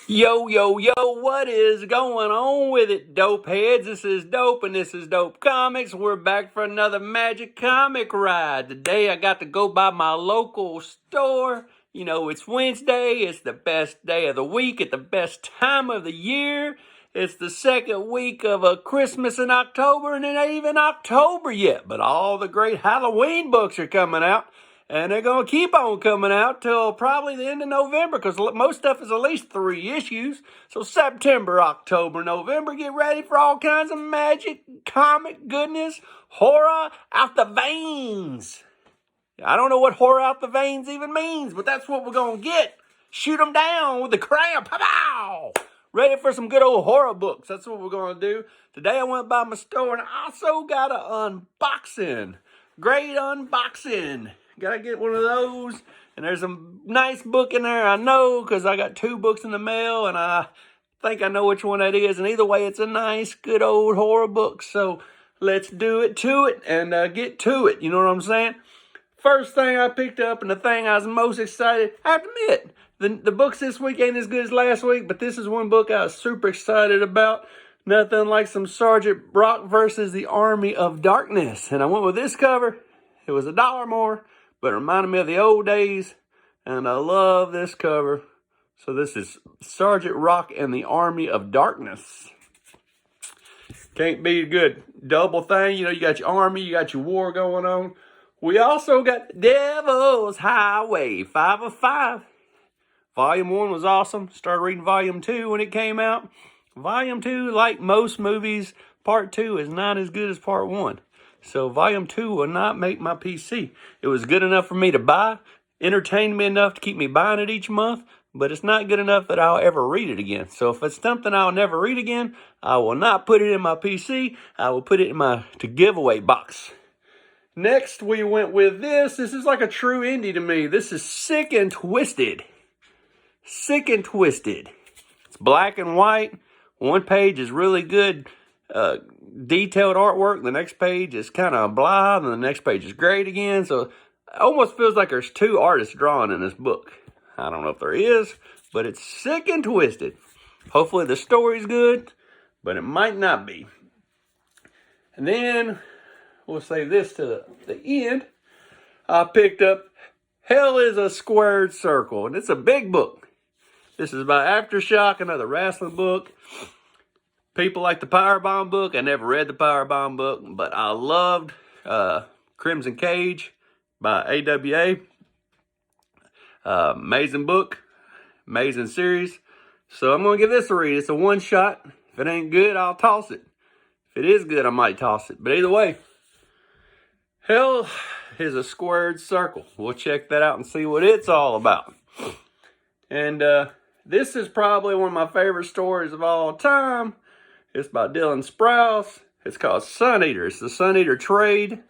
Yo, yo, yo, what is going on with it, dope heads? This is Dope, and this is Dope Comics. We're back for another magic comic ride. Today I got to go by my local store. You know, it's Wednesday. It's the best day of the week at the best time of the year. It's the second week of Christmas in October, and it ain't even October yet. But all the great Halloween books are coming out. And they're going to keep on coming out till probably the end of November because most stuff is at least 3 issues. So September, October, November, get ready for all kinds of magic, comic goodness, horror out the veins. I don't know what horror out the veins even means, but that's what we're going to get. Shoot them down with the crab. Pow! Ready for some good old horror books. That's what we're going to do. Today I went by my store and I also got an unboxing. Great unboxing. Gotta get one of those. And there's a nice book in there, I know, because I got 2 books in the mail, and I think I know which one that is. And either way, it's a nice, good old horror book. So let's do it to it and get to it. You know what I'm saying? First thing I picked up and the thing I was most excited, I have to admit, the books this week ain't as good as last week, but this is one book I was super excited about. Nothing like some Sergeant Brock versus the Army of Darkness. And I went with this cover. It was $1 more, but it reminded me of the old days, and I love this cover. So this is Sergeant Rock and the Army of Darkness. Can't be good. Double thing, you know, you got your army, you got your war going on. We also got Devil's Highway 5 of 5. Volume 1 was awesome. Started reading Volume 2 when it came out. Volume 2, like most movies, Part 2 is not as good as Part 1. So Volume 2 will not make my PC. It was good enough for me to buy, entertained me enough to keep me buying it each month, but it's not good enough that I'll ever read it again. So if it's something I'll never read again, I will not put it in my PC. I will put it in my giveaway box. Next, we went with this. This is like a true indie to me. This is Sick and Twisted. Sick and Twisted. It's black and white. One page is really good, detailed artwork. The next page is kind of blah, and the next page is great again. So it almost feels like there's 2 artists drawing in this book. I don't know if there is, but it's Sick and Twisted. Hopefully the story's good, but it might not be. And then we'll save this to the end. I picked up Hell is a Squared Circle, and it's a big book. This is by Aftershock, another wrestling book. People like the Powerbomb book. I never read the Powerbomb book, but I loved Crimson Cage by AWA. Amazing book, amazing series. So I'm going to give this a read. It's a one-shot. If it ain't good, I'll toss it. If it is good, I might toss it. But either way, Hell is a Squared Circle. We'll check that out and see what it's all about. And this is probably one of my favorite stories of all time. It's by Dylan Sprouse. It's called Sun Eater. It's the Sun Eater trade.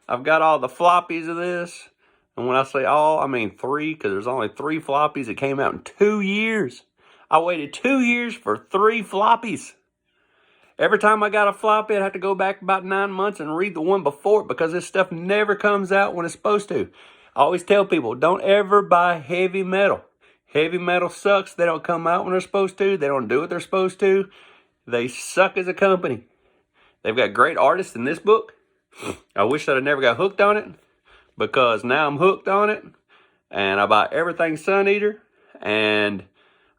I've got all the floppies of this. And when I say all, I mean 3, because there's only 3 floppies. It came out in 2 years. I waited 2 years for 3 floppies. Every time I got a floppy, I'd have to go back about 9 months and read the one before it because this stuff never comes out when it's supposed to. I always tell people, don't ever buy heavy metal. Heavy metal sucks. They don't come out when they're supposed to. They don't do what they're supposed to. They suck as a company. They've got great artists in this book. I wish that I never got hooked on it because now I'm hooked on it. And I buy everything Sun Eater. And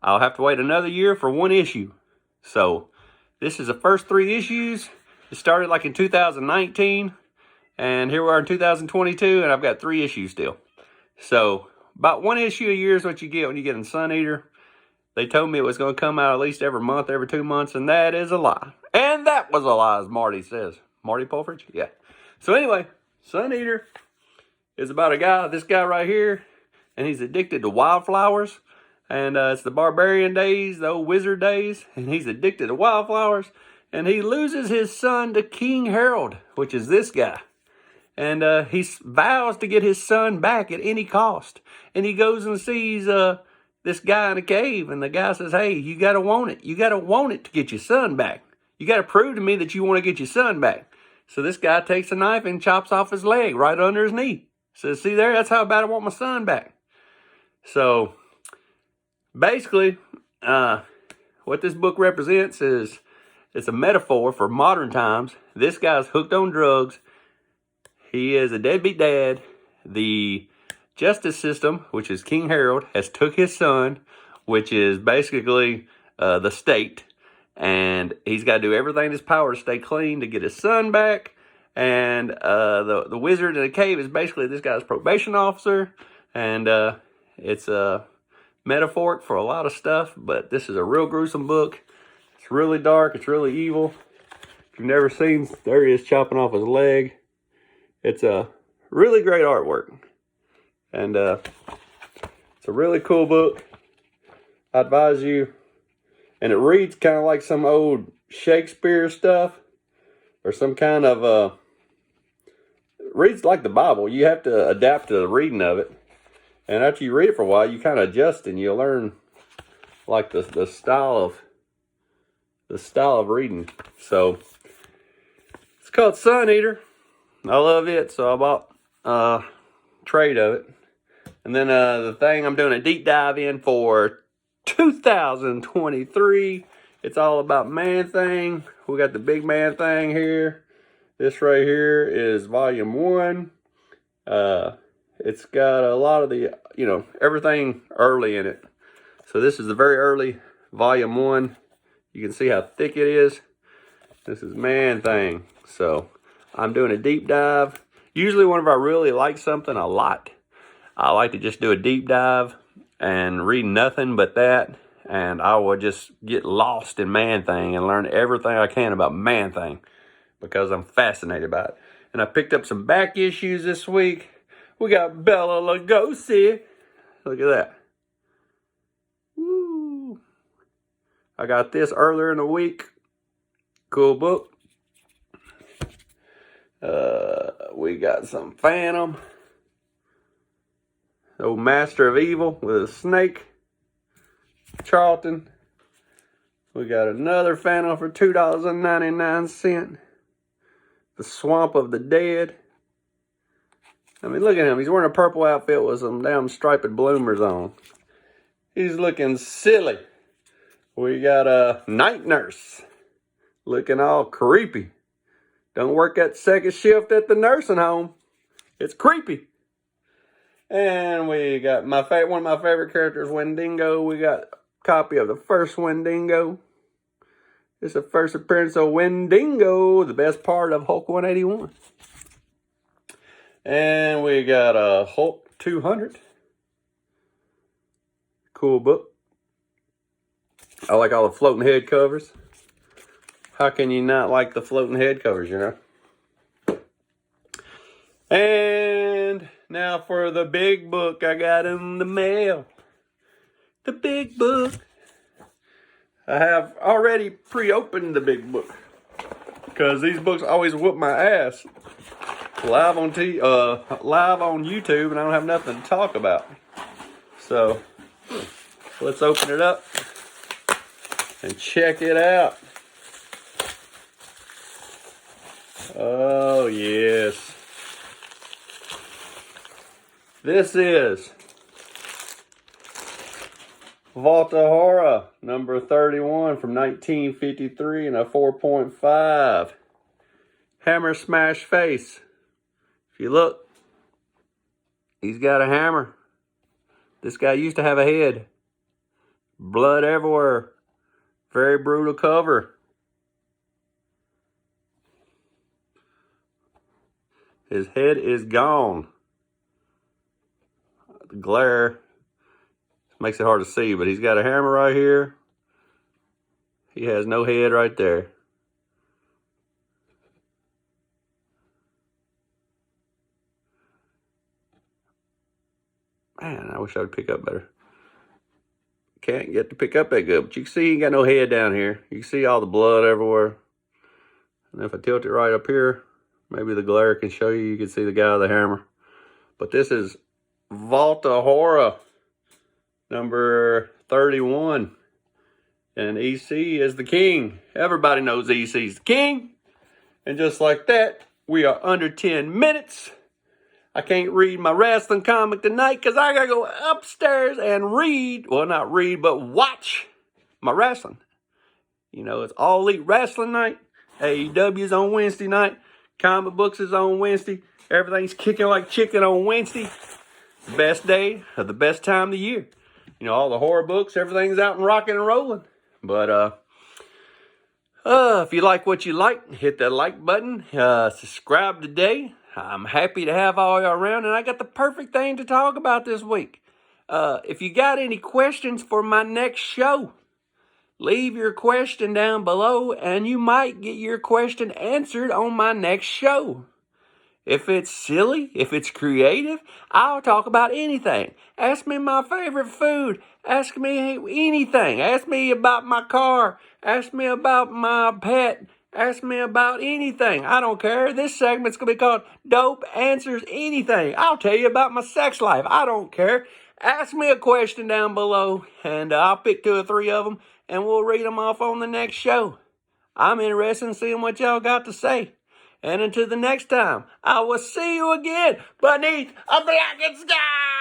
I'll have to wait another year for 1 issue. So this is the first 3 issues. It started like in 2019. And here we are in 2022. And I've got 3 issues still. So about 1 issue a year is what you get when you get in Sun Eater. They told me it was going to come out at least every month, every 2 months, and that is a lie. And that was a lie, as Marty says. Marty Pulfridge? Yeah. So anyway, Sun Eater is about this guy right here, and he's addicted to wildflowers. And it's the barbarian days, the old wizard days, and he's addicted to wildflowers. And he loses his son to King Harold, which is this guy. And he vows to get his son back at any cost. And he goes and sees this guy in a cave, and the guy says, hey, you got to want it. You got to want it to get your son back. You got to prove to me that you want to get your son back. So this guy takes a knife and chops off his leg right under his knee. Says, see there, that's how bad I want my son back. So basically, What this book represents is it's a metaphor for modern times. This guy's hooked on drugs. He is a deadbeat dad. The justice system, which is King Harold, has took his son, which is basically the state, and he's got to do everything in his power to stay clean to get his son back. And the wizard in the cave is basically this guy's probation officer, and it's metaphoric for a lot of stuff, but this is a real gruesome book. It's really dark. It's really evil. If you've never seen, there he is chopping off his leg. It's a really great artwork, and it's a really cool book. I advise you, and it reads kind of like some old Shakespeare stuff, or some kind of it reads like the Bible. You have to adapt to the reading of it. And after you read it for a while, you kind of adjust and you learn like the style of reading. So it's called Sun Eater. I love it, so I bought a trade of it. And then the thing I'm doing a deep dive in for 2023. It's all about ManThing. We got the big ManThing here. This right here is volume 1. It's got a lot of the, everything early in it. So this is the very early volume 1. You can see how thick it is. This is ManThing. So I'm doing a deep dive. Usually whenever I really like something a lot, I like to just do a deep dive and read nothing but that. And I will just get lost in ManThing and learn everything I can about ManThing because I'm fascinated by it. And I picked up some back issues this week. We got Bela Lugosi. Look at that. Woo. I got this earlier in the week. Cool book. We got some Phantom. Old Master of Evil with a snake. Charlton. We got another Phantom for $2.99. The Swamp of the Dead. I mean, look at him. He's wearing a purple outfit with some damn striped bloomers on. He's looking silly. We got a Night Nurse. Looking all creepy. Don't work that second shift at the nursing home. It's creepy. And we got one of my favorite characters, Wendigo. We got a copy of the first Wendigo. It's the first appearance of Wendigo, the best part of Hulk 181. And we got a Hulk 200. Cool book. I like all the floating head covers. How can you not like the floating head covers, And now for the big book I got in the mail. The big book. I have already pre-opened the big book because these books always whoop my ass live on YouTube, and I don't have nothing to talk about. So let's open it up and check it out. Oh yes, this is Volta Horror, number 31 from 1953 and a 4.5. Hammer smash face. If you look, he's got a hammer. This guy used to have a head. Blood everywhere. Very brutal cover. His head is gone. The glare makes it hard to see, but he's got a hammer right here. He has no head right there. Man, I wish I would pick up better. Can't get to pick up that good, but you can see he ain't got no head down here. You can see all the blood everywhere. And if I tilt it right up here, maybe the glare can show you. You can see the guy with the hammer. But this is Volta Horror, number 31. And EC is the king. Everybody knows EC's the king. And just like that, we are under 10 minutes. I can't read my wrestling comic tonight because I got to go upstairs and read. Well, not read, but watch my wrestling. You know, it's All Elite Wrestling Night. AEW's on Wednesday night. Comic books is on Wednesday. Everything's kicking like chicken on Wednesday. Best day of the best time of the year. You know, all the horror books, everything's out and rocking and rolling. But if you like what you like, hit that like button. Subscribe today. I'm happy to have all y'all around, and I got the perfect thing to talk about this week. If you got any questions for my next show, leave your question down below, and you might get your question answered on my next show. If it's silly, if it's creative, I'll talk about anything. Ask me my favorite food. Ask me anything. Ask me about my car. Ask me about my pet. Ask me about anything. I don't care. This segment's going to be called Dope Answers Anything. I'll tell you about my sex life. I don't care. Ask me a question down below, and I'll pick 2 or 3 of them, and we'll read them off on the next show. I'm interested in seeing what y'all got to say. And until the next time, I will see you again beneath a blackened sky.